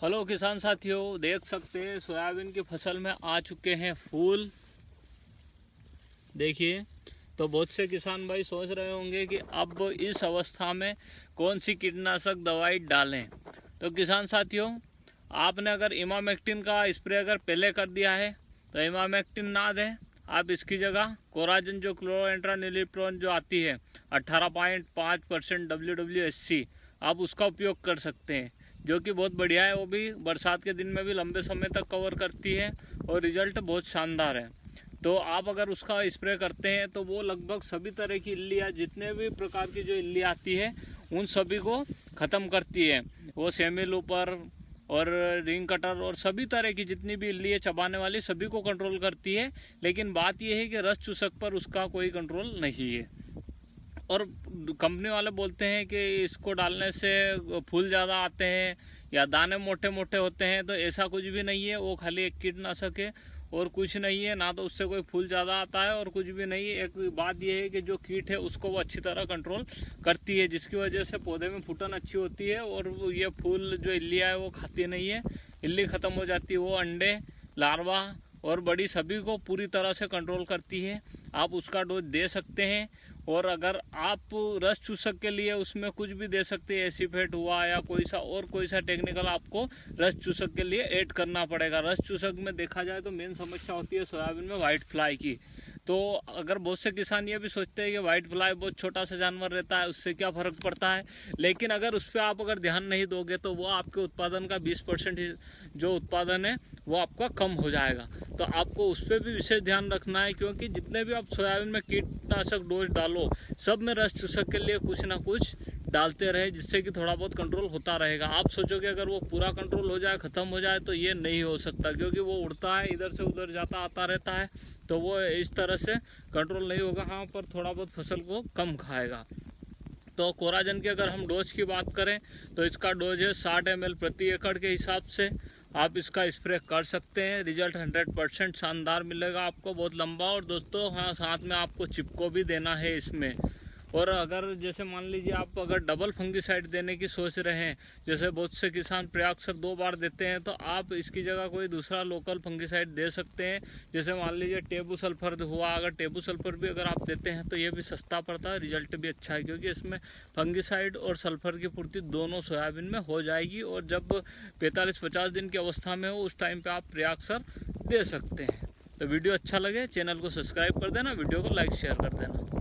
Hello किसान साथियों, देख सकते हैं सोयाबीन की फसल में आ चुके हैं फूल। देखिए, तो बहुत से किसान भाई सोच रहे होंगे कि अब इस अवस्था में कौन सी कीटनाशक दवाई डालें। तो किसान साथियों, आपने अगर इमामेक्टिन का स्प्रे अगर पहले कर दिया है तो इमामेक्टिन ना दें। आप इसकी जगह कोराजन जो क्लोरोएंट्रानिलिप्रोल जो आती है 18.5% WWSC, आप उसका उपयोग कर सकते हैं, जो कि बहुत बढ़िया है। वो भी बरसात के दिन में भी लंबे समय तक कवर करती है और रिजल्ट बहुत शानदार है। तो आप अगर उसका स्प्रे करते हैं तो वो लगभग सभी तरह की इल्लियाँ, जितने भी प्रकार की जो इल्ली आती है उन सभी को ख़त्म करती है। वो सेमी लूपर और रिंग कटर और सभी तरह की जितनी भी इल्ली है चबाने वाली, सभी को कंट्रोल करती है। लेकिन बात यह है कि रस चूसक पर उसका कोई कंट्रोल नहीं है। और कंपनी वाले बोलते हैं कि इसको डालने से फूल ज़्यादा आते हैं या दाने मोटे मोटे होते हैं, तो ऐसा कुछ भी नहीं है। वो खाली एक कीटनाशक है और कुछ नहीं है। ना तो उससे कोई फूल ज़्यादा आता है और कुछ भी नहीं है। एक बात यह है कि जो कीट है उसको वो अच्छी तरह कंट्रोल करती है, जिसकी वजह से पौधे में फूटन अच्छी होती है और ये फूल जो इल्लियाँ है वो खाती नहीं है। इल्ली ख़त्म हो जाती है, वो अंडे, लार्वा और बड़ी सभी को पूरी तरह से कंट्रोल करती है। आप उसका डोज दे सकते हैं। और अगर आप रस चूसक के लिए उसमें कुछ भी दे सकते हैं, एसीफेट हुआ या कोई सा टेक्निकल आपको रस चूसक के लिए ऐड करना पड़ेगा। रस चूसक में देखा जाए तो मेन समस्या होती है सोयाबीन में वाइट फ्लाई की। तो अगर बहुत से किसान ये भी सोचते हैं कि वाइट फ्लाई बहुत छोटा सा जानवर रहता है, उससे क्या फ़र्क पड़ता है, लेकिन अगर उस पर आप अगर ध्यान नहीं दोगे तो वो आपके उत्पादन का 20% जो उत्पादन है वो आपका कम हो जाएगा। तो आपको उस पर भी विशेष ध्यान रखना है, क्योंकि जितने भी आप सोयाबीन में कीटनाशक डोज डालो, सब में रस चूसक के लिए कुछ ना कुछ डालते रहे, जिससे कि थोड़ा बहुत कंट्रोल होता रहेगा। आप सोचोगे अगर वो पूरा कंट्रोल हो जाए, ख़त्म हो जाए, तो ये नहीं हो सकता, क्योंकि वो उड़ता है, इधर से उधर जाता आता रहता है, तो वो इस तरह से कंट्रोल नहीं होगा। हाँ, पर थोड़ा बहुत फसल को कम खाएगा। तो कोराजन की अगर हम डोज की बात करें तो इसका डोज है 60 ml प्रति एकड़ के हिसाब से आप इसका स्प्रे कर सकते हैं। रिजल्ट 100% शानदार मिलेगा आपको, बहुत लंबा। और दोस्तों, हाँ, साथ में आपको चिपको भी देना है इसमें। और अगर जैसे मान लीजिए आप अगर डबल फंगिसाइड देने की सोच रहे हैं, जैसे बहुत से किसान प्रयाक्सर 2 बार देते हैं, तो आप इसकी जगह कोई दूसरा लोकल फंगिसाइड दे सकते हैं। जैसे मान लीजिए टेबू सल्फर हुआ, अगर टेबू सल्फर भी अगर आप देते हैं तो ये भी सस्ता पड़ता है, रिजल्ट भी अच्छा है, क्योंकि इसमें फंगिसाइड और सल्फर की पूर्ति दोनों सोयाबीन में हो जाएगी। और जब 45-50 दिन की अवस्था में हो, उस टाइम पर आप प्रयाक्सर दे सकते हैं। तो वीडियो अच्छा लगे चैनल को सब्सक्राइब कर देना, वीडियो को लाइक शेयर कर देना।